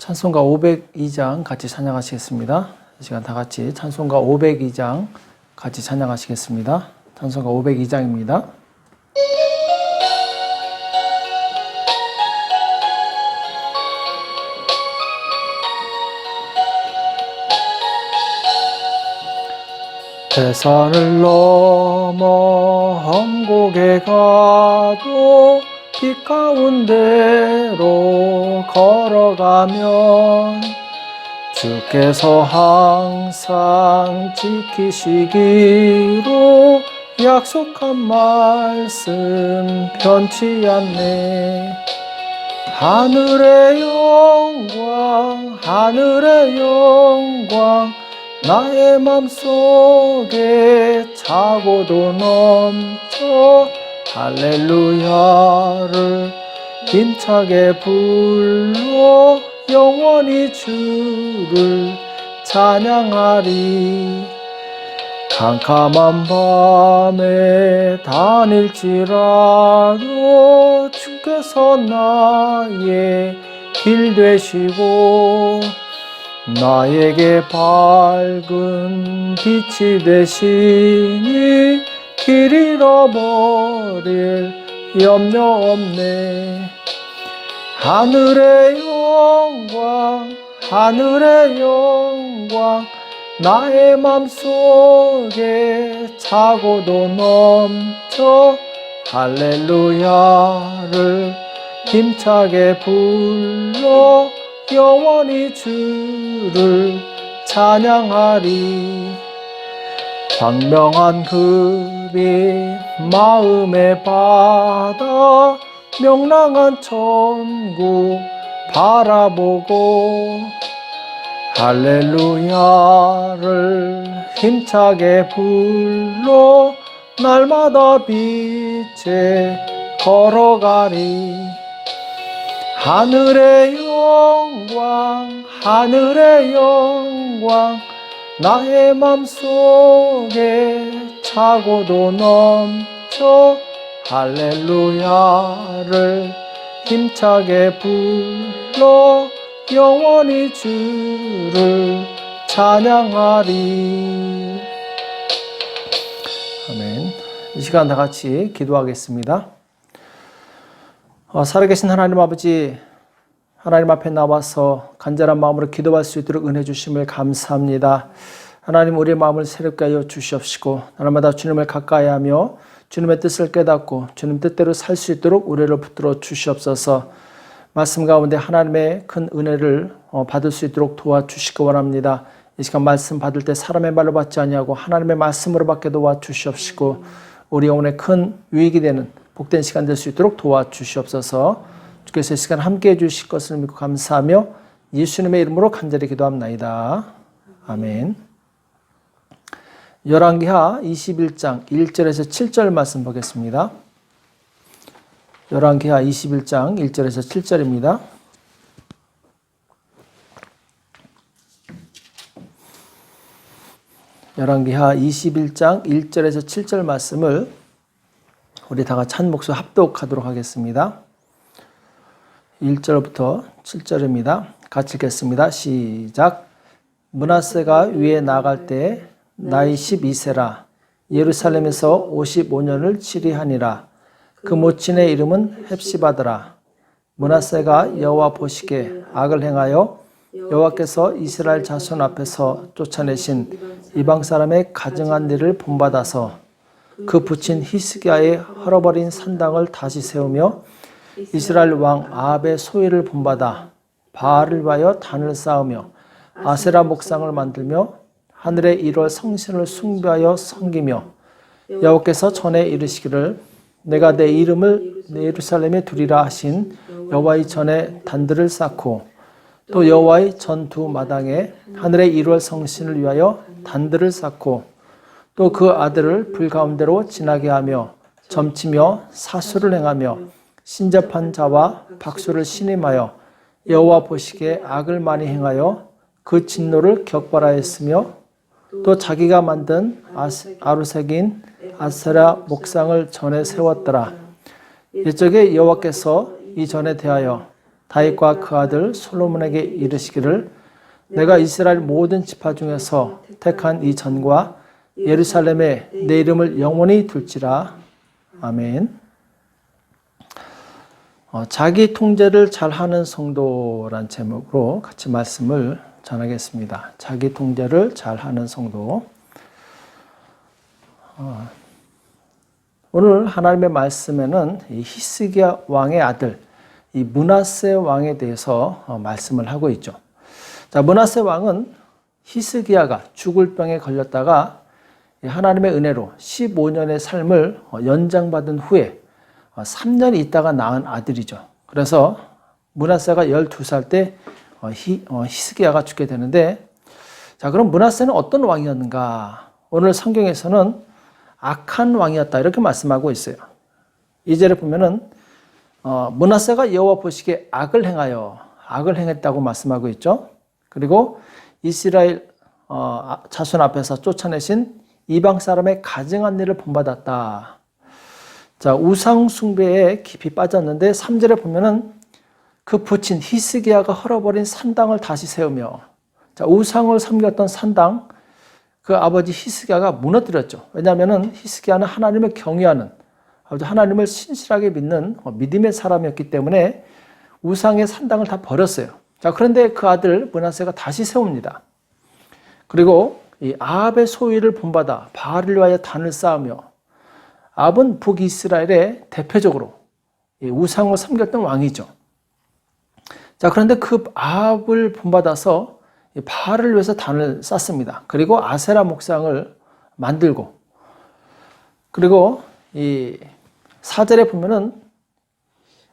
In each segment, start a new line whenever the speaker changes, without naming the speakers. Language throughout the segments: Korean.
찬송가 502장 같이 찬양하시겠습니다. 이 시간 다 같이 찬송가 502장 같이 찬양하시겠습니다. 찬송가 502장입니다. 대산을 넘어 험곡에 가도 빛 가운데로 걸어가면 주께서 항상 지키시기로 약속한 말씀 변치 않네. 하늘의 영광 하늘의 영광 나의 맘속에 차고도 넘쳐 할렐루야를 힘차게 불러 영원히 주를 찬양하리. 캄캄한 밤에 다닐지라도 주께서 나의 길 되시고 나에게 밝은 빛이 되시니 길 잃어버릴 염려 없네. 하늘의 영광 하늘의 영광 나의 맘속에 차고도 넘쳐 할렐루야를 힘차게 불러 영원히 주를 찬양하리. 광명한 그빛 마음의 바다 명랑한 천국 바라보고 할렐루야를 힘차게 불러 날마다 빛에 걸어가리. 하늘의 영광 하늘의 영광 나의 맘속에 차고도 넘쳐 할렐루야를 힘차게 불러 영원히 주를 찬양하리. 아멘. 이 시간 다 같이 기도하겠습니다. 살아계신 하나님 아버지, 하나님 앞에 나와서 간절한 마음으로 기도할 수 있도록 은혜 주심을 감사합니다. 하나님, 우리의 마음을 새롭게 하여 주시옵시고 날마다 주님을 가까이 하며 주님의 뜻을 깨닫고 주님 뜻대로 살 수 있도록 우리를 붙들어 주시옵소서. 말씀 가운데 하나님의 큰 은혜를 받을 수 있도록 도와주시기 원합니다. 이 시간 말씀 받을 때 사람의 말로 받지 아니하고 하나님의 말씀으로 받게 도와주시옵시고 우리 영혼에 큰 유익이 되는 복된 시간 될 수 있도록 도와주시옵소서. 주께서 이 시간 함께해 주실 것을 믿고 감사하며 예수님의 이름으로 간절히 기도합나이다. 아멘. 열왕기하 21장 1절에서 7절 말씀 보겠습니다. 열왕기하 21장 1절에서 7절입니다. 열왕기하 21장 1절에서 7절 말씀을 우리 다 같이 한 목소리 합독하도록 하겠습니다. 1절부터 7절입니다. 같이 읽겠습니다. 시작. 므낫세가 위에 나갈 때 나이 12세라. 예루살렘에서 55년을 치리하니라. 그 모친의 이름은 헵시바더라. 므낫세가 여호와 보시기에 악을 행하여 여호와께서 이스라엘 자손 앞에서 쫓아내신 이방 사람의 가증한 일을 본받아서 그 부친 히스기야의 헐어버린 산당을 다시 세우며 이스라엘 왕 아합의 소위를 본받아 바알을 위하여 단을 쌓으며 아세라 목상을 만들며 하늘의 1월 성신을 숭배하여 섬기며 여호와께서 전에 이르시기를 내가 내 이름을 예루살렘에 두리라 하신 여호와의 전에 단들을 쌓고 또 여호와의 전 두 마당에 하늘의 1월 성신을 위하여 단들을 쌓고 또 그 아들을 불 가운데로 지나게 하며 점치며 사수를 행하며 신접한 자와 박수를 신임하여 여호와 보시기에 악을 많이 행하여 그 진노를 격발하였으며 또 자기가 만든 아루색인 아세라 목상을 전에 세웠더라. 이쪽에 여호와께서 이전에 대하여 다윗과 그 아들 솔로몬에게 이르시기를 내가 이스라엘 모든 지파 중에서 택한 이 전과 예루살렘에 내 이름을 영원히 둘지라. 아멘. 자기 통제를 잘하는 성도란 제목으로 같이 말씀을 전하겠습니다. 자기 통제를 잘하는 성도. 오늘 하나님의 말씀에는 이 히스기야 왕의 아들, 이 므낫세 왕에 대해서 말씀을 하고 있죠. 자, 므낫세 왕은 히스기야가 죽을 병에 걸렸다가 하나님의 은혜로 15년의 삶을 연장받은 후에 3년 있다가 낳은 아들이죠. 그래서 므낫세가 12살 때 히스기야가 죽게 되는데, 자, 그럼 므낫세는 어떤 왕이었는가? 오늘 성경에서는 악한 왕이었다 이렇게 말씀하고 있어요. 2절에 보면은 므낫세가 여호와 보시기에 악을 행했다고 말씀하고 있죠. 그리고 이스라엘 자손 앞에서 쫓아내신 이방 사람의 가증한 일을 본받았다. 자, 우상 숭배에 깊이 빠졌는데 3절에 보면은 그 부친 히스기야가 헐어버린 산당을 다시 세우며, 자, 우상을 섬겼던 산당, 그 아버지 히스기야가 무너뜨렸죠. 왜냐하면은 히스기야는 하나님을 경외하는, 하나님을 신실하게 믿는 믿음의 사람이었기 때문에 우상의 산당을 다 버렸어요. 자, 그런데 그 아들 므낫세가 다시 세웁니다. 그리고 이 아합의 소위를 본받아 바알을 위하여 단을 쌓으며, 아합은 북이스라엘의 대표적으로 우상을 섬겼던 왕이죠. 자, 그런데 그 아합을 본받아서 바알을 위해서 단을 쌓습니다. 그리고 아세라 목상을 만들고, 그리고 이 4절에 보면은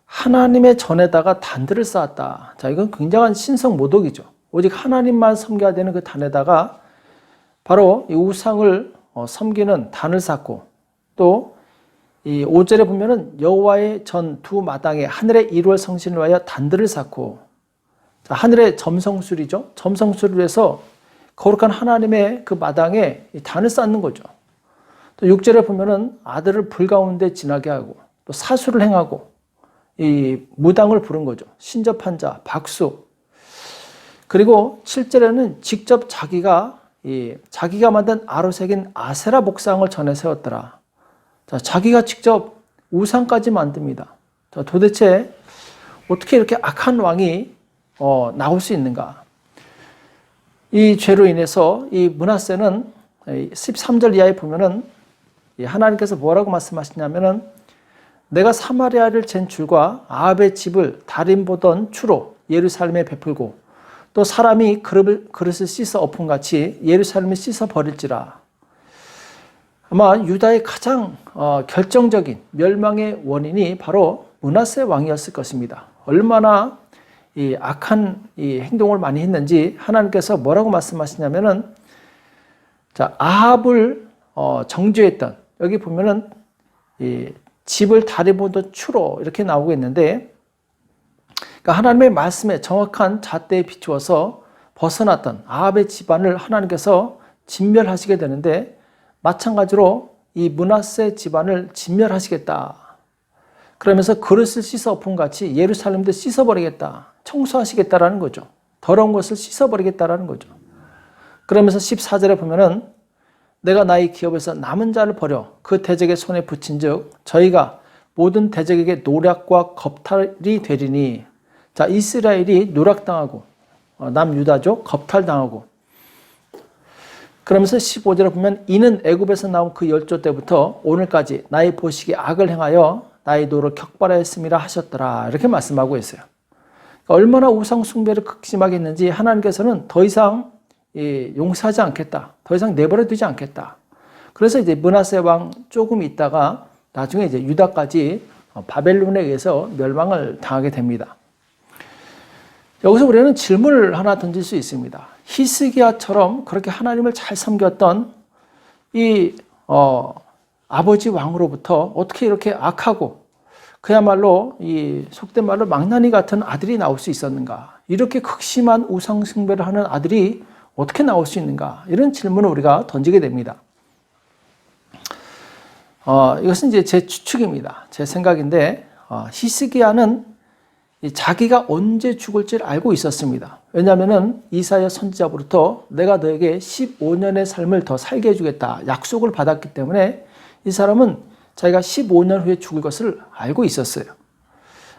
하나님의 전에다가 단들을 쌓았다. 자, 이건 굉장한 신성 모독이죠. 오직 하나님만 섬겨야 되는 그 단에다가 바로 이 우상을 섬기는 단을 쌓고, 또 이 5절에 보면은 여호와의 전 두 마당에 하늘의 1월 성신을 위하여 단들을 쌓고, 자, 하늘의 점성술이죠. 점성술을 위해서 거룩한 하나님의 그 마당에 단을 쌓는 거죠. 또 6절에 보면은 아들을 불 가운데 지나게 하고, 또 사수를 행하고, 이 무당을 부른 거죠. 신접한 자, 박수. 그리고 7절에는 직접 자기가 만든 아로 새긴 아세라 목상을 전에 세웠더라. 자, 자기가 직접 우상까지 만듭니다. 자, 도대체 어떻게 이렇게 악한 왕이 나올 수 있는가? 이 죄로 인해서 이 므낫세는 13절 이하에 보면은 하나님께서 뭐라고 말씀하시냐면은 내가 사마리아를 잰 줄과 아합의 집을 달인 보던 추로 예루살렘에 베풀고, 또 사람이 그릇을 씻어 엎음같이 예루살렘을 씻어 버릴지라. 아마 유다의 가장 결정적인 멸망의 원인이 바로 므낫세 왕이었을 것입니다. 얼마나 이 악한 이 행동을 많이 했는지 하나님께서 뭐라고 말씀하시냐면은, 자, 아합을 정죄했던, 여기 보면은 이 집을 다리 보던 추로 이렇게 나오고 있는데, 그러니까 하나님의 말씀에 정확한 잣대에 비추어서 벗어났던 아합의 집안을 하나님께서 진멸하시게 되는데, 마찬가지로 이 므낫세 집안을 진멸하시겠다. 그러면서 그릇을 씻어 엎음같이 예루살렘도 씻어버리겠다. 청소하시겠다라는 거죠. 더러운 것을 씻어버리겠다라는 거죠. 그러면서 14절에 보면은 내가 나의 기업에서 남은 자를 버려 그 대적의 손에 붙인 즉 저희가 모든 대적에게 노략과 겁탈이 되리니. 자, 이스라엘이 노략당하고 남유다족 겁탈당하고, 그러면서 15절에 보면 이는 애굽에서 나온 그 열조 때부터 오늘까지 나의 보시기에 악을 행하여 나의 노를 격발하였음이라 하셨더라. 이렇게 말씀하고 있어요. 그러니까 얼마나 우상 숭배를 극심하게 했는지 하나님께서는 더 이상 용서하지 않겠다. 더 이상 내버려 두지 않겠다. 그래서 이제 므낫세 왕 조금 있다가 나중에 이제 유다까지 바벨론에 의해서 멸망을 당하게 됩니다. 여기서 우리는 질문을 하나 던질 수 있습니다. 히스기야처럼 그렇게 하나님을 잘 섬겼던 이 아버지 왕으로부터 어떻게 이렇게 악하고 그야말로 이 속된 말로 망나니 같은 아들이 나올 수 있었는가? 이렇게 극심한 우상 숭배를 하는 아들이 어떻게 나올 수 있는가? 이런 질문을 우리가 던지게 됩니다. 이것은 이제 제 추측입니다. 제 생각인데 히스기야는 이 자기가 언제 죽을지를 알고 있었습니다. 왜냐하면 이사야 선지자로부터 내가 너에게 15년의 삶을 더 살게 해주겠다 약속을 받았기 때문에 이 사람은 자기가 15년 후에 죽을 것을 알고 있었어요.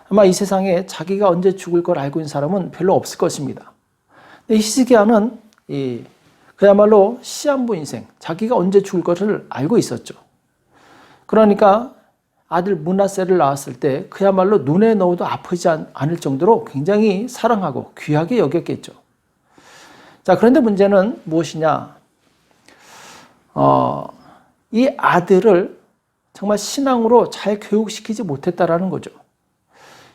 아마 이 세상에 자기가 언제 죽을 걸 알고 있는 사람은 별로 없을 것입니다. 근데 히스기야는 그야말로 시한부 인생, 자기가 언제 죽을 것을 알고 있었죠. 그러니까 아들 므낫세를 낳았을 때 그야말로 눈에 넣어도 아프지 않을 정도로 굉장히 사랑하고 귀하게 여겼겠죠. 자, 그런데 문제는 무엇이냐? 이 아들을 정말 신앙으로 잘 교육시키지 못했다라는 거죠.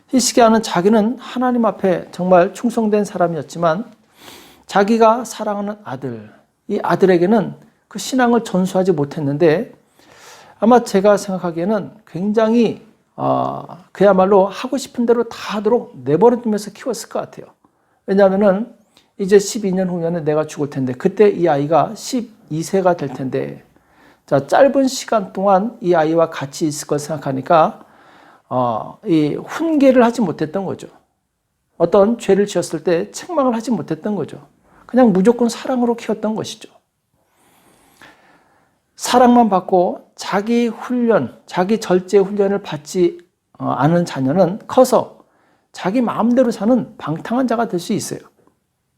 히스기야는 자기는 하나님 앞에 정말 충성된 사람이었지만 자기가 사랑하는 아들, 이 아들에게는 그 신앙을 전수하지 못했는데 아마 제가 생각하기에는 굉장히 그야말로 하고 싶은 대로 다 하도록 내버려두면서 키웠을 것 같아요. 왜냐하면 이제 12년 후면 내가 죽을 텐데 그때 이 아이가 12세가 될 텐데 자, 짧은 시간 동안 이 아이와 같이 있을 걸 생각하니까 이 훈계를 하지 못했던 거죠. 어떤 죄를 지었을 때 책망을 하지 못했던 거죠. 그냥 무조건 사랑으로 키웠던 것이죠. 사랑만 받고 자기 훈련, 자기 절제 훈련을 받지 않은 자녀는 커서 자기 마음대로 사는 방탕한 자가 될 수 있어요.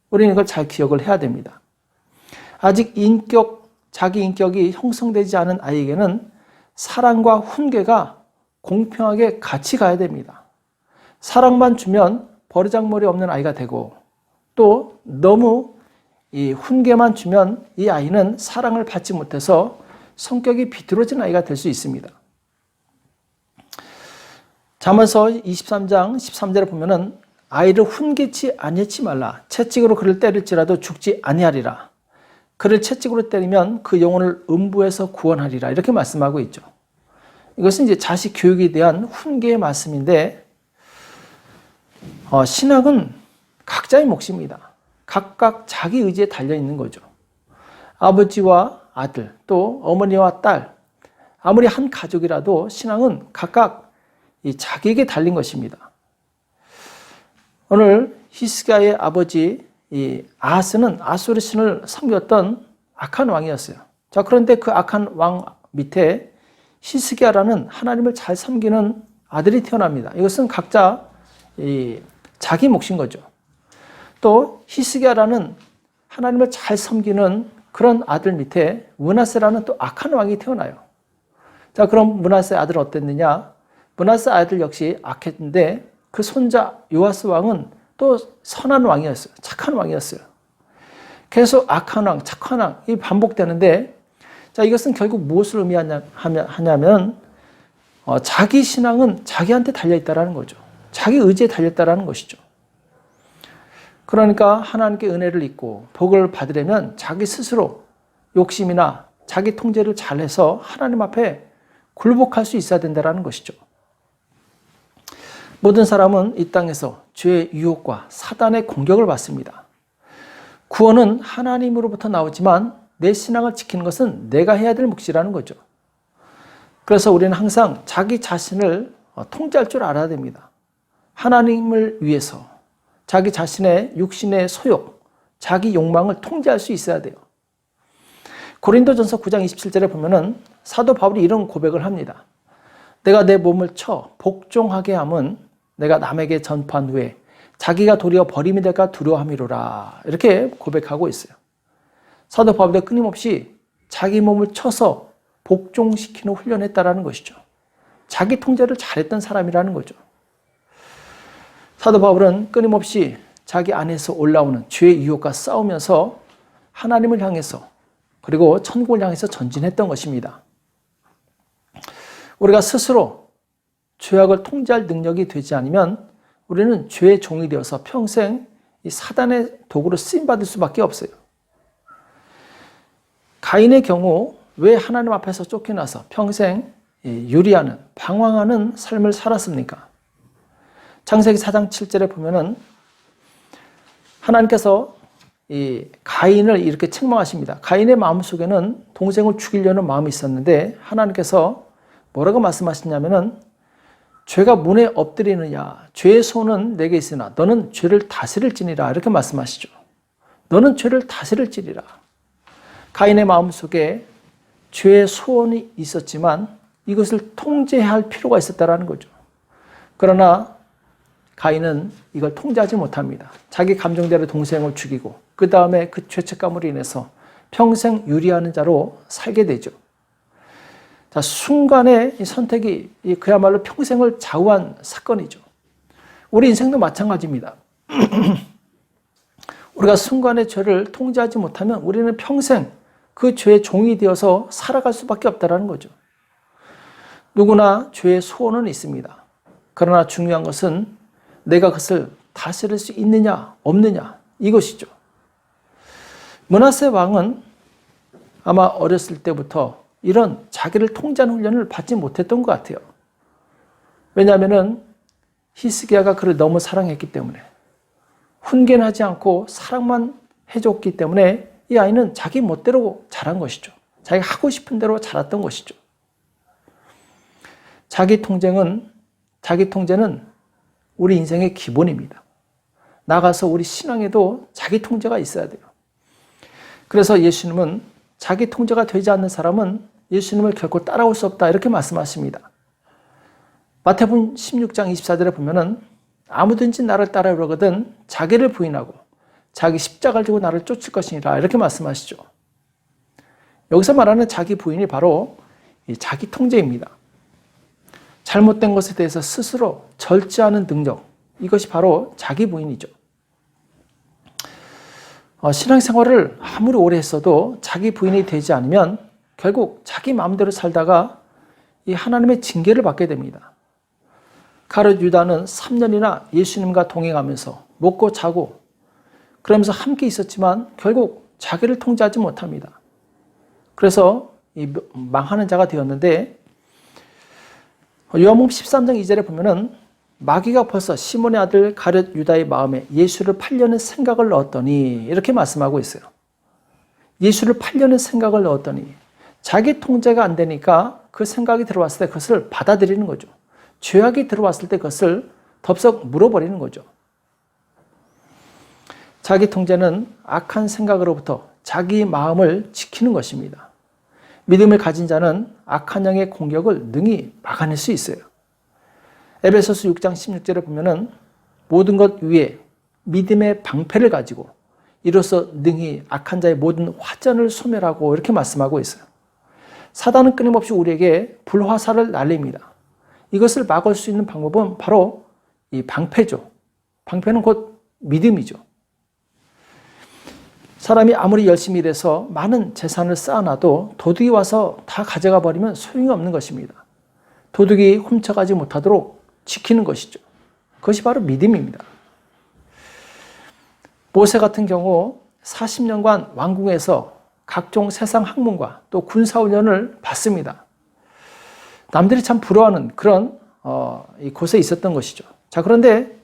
우리는 이걸 잘 기억을 해야 됩니다. 아직 자기 인격이 형성되지 않은 아이에게는 사랑과 훈계가 공평하게 같이 가야 됩니다. 사랑만 주면 버르장머리 없는 아이가 되고 또 너무 이 훈계만 주면 이 아이는 사랑을 받지 못해서 성격이 비뚤어진 아이가 될 수 있습니다. 잠언서 23장 13절에 보면은 아이를 훈계치 아니하지 말라. 채찍으로 그를 때릴지라도 죽지 아니하리라. 그를 채찍으로 때리면 그 영혼을 음부에서 구원하리라. 이렇게 말씀하고 있죠. 이것은 이제 자식 교육에 대한 훈계의 말씀인데 신학은 각자의 몫입니다. 각각 자기 의지에 달려 있는 거죠. 아버지와 아들, 또 어머니와 딸, 아무리 한 가족이라도 신앙은 각각 자기에게 달린 것입니다. 오늘 히스기야의 아버지 아하스는 아수르 신을 섬겼던 악한 왕이었어요. 자, 그런데 그 악한 왕 밑에 히스기야라는 하나님을 잘 섬기는 아들이 태어납니다. 이것은 각자 자기 몫인 거죠. 또 히스기야라는 하나님을 잘 섬기는 그런 아들 밑에 므낫세라는 또 악한 왕이 태어나요. 자, 그럼 므낫세 아들은 어땠느냐? 므낫세 아들 역시 악했는데 그 손자 요아스 왕은 또 선한 왕이었어요. 착한 왕이었어요. 계속 악한 왕, 착한 왕이 반복되는데 자, 이것은 결국 무엇을 의미하냐면 자기 신앙은 자기한테 달려있다는 거죠. 자기 의지에 달려있다는 것이죠. 그러니까 하나님께 은혜를 입고 복을 받으려면 자기 스스로 욕심이나 자기 통제를 잘해서 하나님 앞에 굴복할 수 있어야 된다는 것이죠. 모든 사람은 이 땅에서 죄의 유혹과 사단의 공격을 받습니다. 구원은 하나님으로부터 나오지만 내 신앙을 지키는 것은 내가 해야 될 몫이라는 거죠. 그래서 우리는 항상 자기 자신을 통제할 줄 알아야 됩니다. 하나님을 위해서 자기 자신의 육신의 소욕, 자기 욕망을 통제할 수 있어야 돼요. 고린도전서 9장 27절에 보면은 사도 바울이 이런 고백을 합니다. 내가 내 몸을 쳐 복종하게 함은 내가 남에게 전파한 후에 자기가 도리어 버림이 될까 두려워함이로라. 이렇게 고백하고 있어요. 사도 바울도 끊임없이 자기 몸을 쳐서 복종시키는 훈련했다라는 것이죠. 자기 통제를 잘했던 사람이라는 거죠. 사도 바울은 끊임없이 자기 안에서 올라오는 죄의 유혹과 싸우면서 하나님을 향해서 그리고 천국을 향해서 전진했던 것입니다. 우리가 스스로 죄악을 통제할 능력이 되지 않으면 우리는 죄의 종이 되어서 평생 이 사단의 도구로 쓰임받을 수밖에 없어요. 가인의 경우 왜 하나님 앞에서 쫓겨나서 평생 유리하는 방황하는 삶을 살았습니까? 창세기 4장 7절에 보면은 하나님께서 이 가인을 이렇게 책망하십니다. 가인의 마음속에는 동생을 죽이려는 마음이 있었는데 하나님께서 뭐라고 말씀하시냐면은 죄가 문에 엎드리느냐, 죄의 소원은 내게 있으나 너는 죄를 다스릴지니라, 이렇게 말씀하시죠. 너는 죄를 다스릴지니라. 가인의 마음속에 죄의 소원이 있었지만 이것을 통제해야 할 필요가 있었다는 거죠. 그러나 가인은 이걸 통제하지 못합니다. 자기 감정대로 동생을 죽이고 그 다음에 그 죄책감으로 인해서 평생 유리하는 자로 살게 되죠. 자, 순간의 이 선택이 그야말로 평생을 좌우한 사건이죠. 우리 인생도 마찬가지입니다. 우리가 순간의 죄를 통제하지 못하면 우리는 평생 그 죄의 종이 되어서 살아갈 수밖에 없다는 거죠. 누구나 죄의 소원은 있습니다. 그러나 중요한 것은 내가 그것을 다스릴 수 있느냐 없느냐, 이것이죠. 므낫세 왕은 아마 어렸을 때부터 이런 자기를 통제하는 훈련을 받지 못했던 것 같아요. 왜냐하면 히스기야가 그를 너무 사랑했기 때문에, 훈계하지 않고 사랑만 해줬기 때문에 이 아이는 자기 멋대로 자란 것이죠. 자기가 하고 싶은 대로 자랐던 것이죠. 자기 통제는 우리 인생의 기본입니다. 나가서 우리 신앙에도 자기 통제가 있어야 돼요. 그래서 예수님은 자기 통제가 되지 않는 사람은 예수님을 결코 따라올 수 없다, 이렇게 말씀하십니다. 마태복음 16장 24절에 보면은 아무든지 나를 따라오려거든 자기를 부인하고 자기 십자가를 지고 나를 쫓을 것이니라, 이렇게 말씀하시죠. 여기서 말하는 자기 부인이 바로 이 자기 통제입니다. 잘못된 것에 대해서 스스로 절제하는 능력, 이것이 바로 자기 부인이죠. 신앙생활을 아무리 오래 했어도 자기 부인이 되지 않으면 결국 자기 마음대로 살다가 이 하나님의 징계를 받게 됩니다. 가룟 유다는 3년이나 예수님과 동행하면서 먹고 자고 그러면서 함께 있었지만 결국 자기를 통제하지 못합니다. 그래서 이 망하는 자가 되었는데, 요한복음 13장 2절에 보면은 마귀가 벌써 시몬의 아들 가룟 유다의 마음에 예수를 팔려는 생각을 넣었더니, 이렇게 말씀하고 있어요. 예수를 팔려는 생각을 넣었더니, 자기 통제가 안 되니까 그 생각이 들어왔을 때 그것을 받아들이는 거죠. 죄악이 들어왔을 때 그것을 덥석 물어버리는 거죠. 자기 통제는 악한 생각으로부터 자기 마음을 지키는 것입니다. 믿음을 가진 자는 악한 영의 공격을 능히 막아낼 수 있어요. 에베소서 6장 16절에 보면은 모든 것 위에 믿음의 방패를 가지고 이로써 능히 악한 자의 모든 화전을 소멸하고, 이렇게 말씀하고 있어요. 사단은 끊임없이 우리에게 불화살을 날립니다. 이것을 막을 수 있는 방법은 바로 이 방패죠. 방패는 곧 믿음이죠. 사람이 아무리 열심히 일해서 많은 재산을 쌓아놔도 도둑이 와서 다 가져가 버리면 소용이 없는 것입니다. 도둑이 훔쳐가지 못하도록 지키는 것이죠. 그것이 바로 믿음입니다. 모세 같은 경우 40년간 왕궁에서 각종 세상 학문과 또 군사훈련을 받습니다. 남들이 참 부러워하는 그런 곳에 있었던 것이죠. 자, 그런데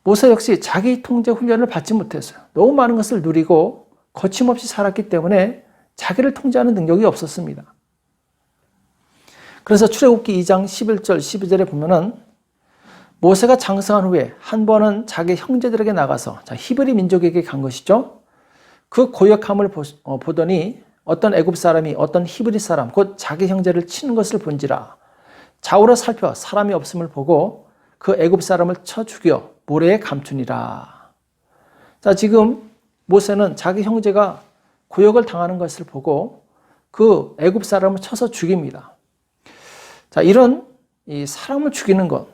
모세 역시 자기 통제 훈련을 받지 못했어요. 너무 많은 것을 누리고 거침없이 살았기 때문에 자기를 통제하는 능력이 없었습니다. 그래서 출애굽기 2장 11절 12절에 보면은 모세가 장성한 후에 한 번은 자기 형제들에게 나가서, 히브리 민족에게 간 것이죠. 그 고역함을 보더니 어떤 애굽 사람이 어떤 히브리 사람 곧 자기 형제를 치는 것을 본지라. 좌우로 살펴 사람이 없음을 보고 그 애굽 사람을 쳐 죽여 모래에 감추니라. 자, 지금 모세는 자기 형제가 고역을 당하는 것을 보고 그 애굽 사람을 쳐서 죽입니다. 자, 이런 이 사람을 죽이는 것,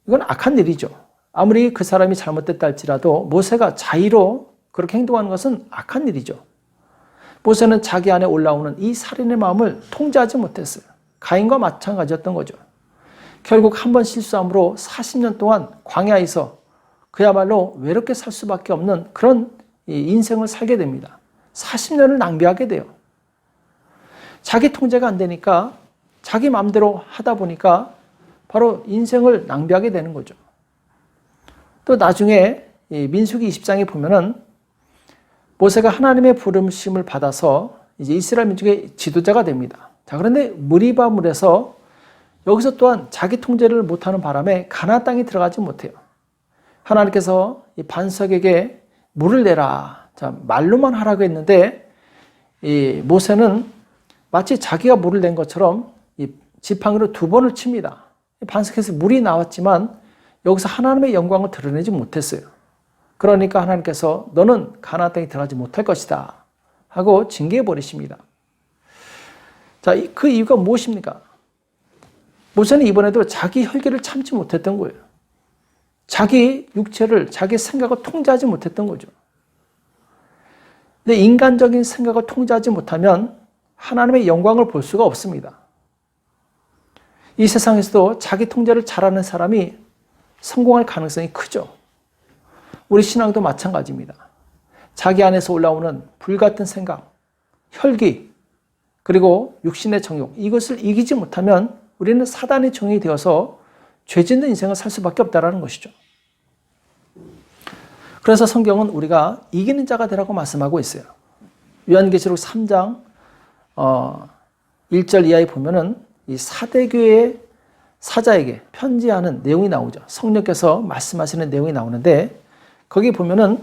이건 악한 일이죠. 아무리 그 사람이 잘못됐다 할지라도 모세가 자의로 그렇게 행동하는 것은 악한 일이죠. 모세는 자기 안에 올라오는 이 살인의 마음을 통제하지 못했어요. 가인과 마찬가지였던 거죠. 결국 한 번 실수함으로 40년 동안 광야에서 그야말로 외롭게 살 수밖에 없는 그런 인생을 살게 됩니다. 40년을 낭비하게 돼요. 자기 통제가 안 되니까 자기 마음대로 하다 보니까 바로 인생을 낭비하게 되는 거죠. 또 나중에 민수기 20장에 보면은 모세가 하나님의 부르심을 받아서 이제 이스라엘 민족의 지도자가 됩니다. 자, 그런데 무리바 물에서 여기서 또한 자기 통제를 못하는 바람에 가나안 땅에 들어가지 못해요. 하나님께서 이 반석에게 물을 내라. 자, 말로만 하라고 했는데 이 모세는 마치 자기가 물을 낸 것처럼 이 지팡이로 2번을 칩니다. 반석에서 물이 나왔지만 여기서 하나님의 영광을 드러내지 못했어요. 그러니까 하나님께서 너는 가나안 땅에 들어가지 못할 것이다 하고 징계해 버리십니다. 자, 그 이유가 무엇입니까? 모세는 이번에도 자기 혈기를 참지 못했던 거예요. 자기 육체를, 자기 생각을 통제하지 못했던 거죠. 근데 인간적인 생각을 통제하지 못하면 하나님의 영광을 볼 수가 없습니다. 이 세상에서도 자기 통제를 잘하는 사람이 성공할 가능성이 크죠. 우리 신앙도 마찬가지입니다. 자기 안에서 올라오는 불같은 생각, 혈기, 그리고 육신의 정욕, 이것을 이기지 못하면 우리는 사단의 종이 되어서 죄 짓는 인생을 살 수밖에 없다는 것이죠. 그래서 성경은 우리가 이기는 자가 되라고 말씀하고 있어요. 요한계시록 3장 1절 이하에 보면은 이 사대교회 사자에게 편지하는 내용이 나오죠. 성령께서 말씀하시는 내용이 나오는데 거기 보면은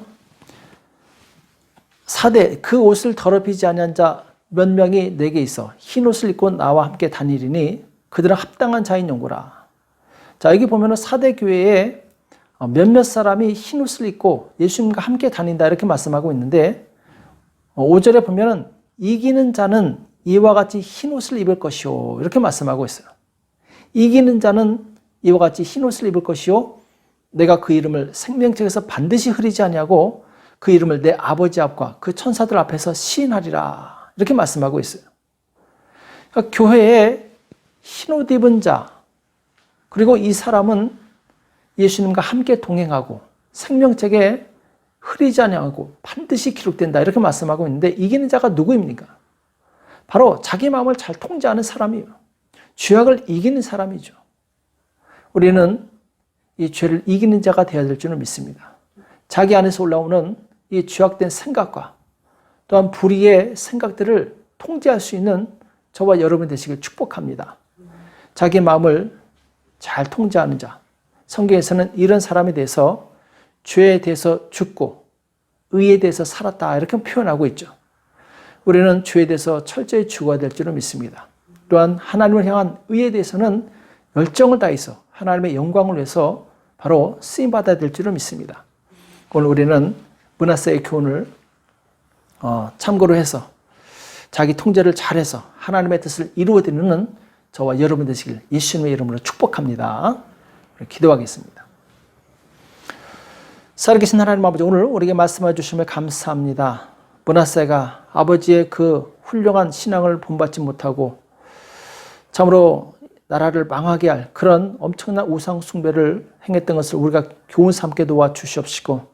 사대 그 옷을 더럽히지 아니한 자 몇 명이 내게 있어 흰 옷을 입고 나와 함께 다니리니 그들은 합당한 자인 용고라. 자, 여기 보면은 사대 교회에 몇몇 사람이 흰 옷을 입고 예수님과 함께 다닌다 이렇게 말씀하고 있는데 5절에 보면은 이기는 자는 이와 같이 흰 옷을 입을 것이요 이렇게 말씀하고 있어요. 이기는 자는 이와 같이 흰 옷을 입을 것이요 내가 그 이름을 생명책에서 반드시 흐리지 아니하고 그 이름을 내 아버지 앞과 그 천사들 앞에서 시인하리라 이렇게 말씀하고 있어요. 그러니까 교회에 흰 옷 입은 자 그리고 이 사람은 예수님과 함께 동행하고 생명책에 흐리지 아니하고 반드시 기록된다 이렇게 말씀하고 있는데 이기는 자가 누구입니까? 바로 자기 마음을 잘 통제하는 사람이에요. 죄악을 이기는 사람이죠. 우리는 이 죄를 이기는 자가 되어야 될 줄은 믿습니다. 자기 안에서 올라오는 이 죄악된 생각과 또한 불의의 생각들을 통제할 수 있는 저와 여러분 되시길 축복합니다. 자기 마음을 잘 통제하는 자. 성경에서는 이런 사람에 대해서 죄에 대해서 죽고 의에 대해서 살았다 이렇게 표현하고 있죠. 우리는 죄에 대해서 철저히 죽어야 될 줄을 믿습니다. 또한 하나님을 향한 의에 대해서는 열정을 다해서 하나님의 영광을 위해서 바로 쓰임받아야 될 줄을 믿습니다. 오늘 우리는 므낫세의 교훈을 참고로 해서 자기 통제를 잘해서 하나님의 뜻을 이루어드리는 저와 여러분 되시길 예수님의 이름으로 축복합니다. 기도하겠습니다. 살아계신 하나님 아버지, 오늘 우리에게 말씀해 주심을 감사합니다. 므낫세가 아버지의 그 훌륭한 신앙을 본받지 못하고 참으로 나라를 망하게 할 그런 엄청난 우상 숭배를 행했던 것을 우리가 교훈 삼게 도와주시옵시고,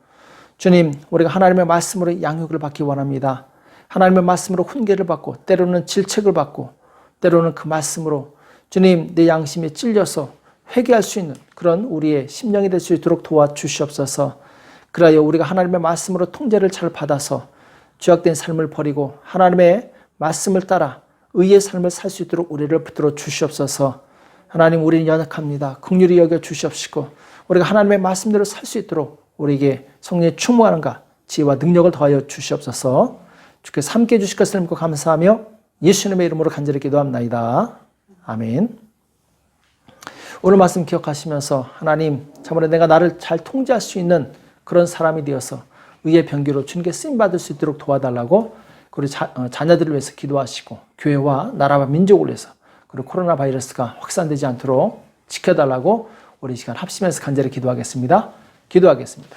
주님, 우리가 하나님의 말씀으로 양육을 받기 원합니다. 하나님의 말씀으로 훈계를 받고 때로는 질책을 받고 때로는 그 말씀으로 주님 내 양심에 찔려서 회개할 수 있는 그런 우리의 심령이 될 수 있도록 도와주시옵소서. 그리하여 우리가 하나님의 말씀으로 통제를 잘 받아서 죄악된 삶을 버리고 하나님의 말씀을 따라 의의 삶을 살 수 있도록 우리를 붙들어 주시옵소서. 하나님, 우리는 연약합니다. 긍휼히 여겨 주시옵시고 우리가 하나님의 말씀대로 살 수 있도록 우리에게 성령의 충만함과 지혜와 능력을 더하여 주시옵소서. 주께서 함께해 주실 것을 믿고 감사하며 예수님의 이름으로 간절히 기도합나이다. 아멘. 오늘 말씀 기억하시면서 하나님, 참으로 내가 나를 잘 통제할 수 있는 그런 사람이 되어서 의의 병기로 주님께 쓰임받을 수 있도록 도와달라고 우리 자녀들을 위해서 기도하시고 교회와 나라와 민족을 위해서 그리고 코로나 바이러스가 확산되지 않도록 지켜달라고 우리 시간 합심해서 간절히 기도하겠습니다. 기도하겠습니다.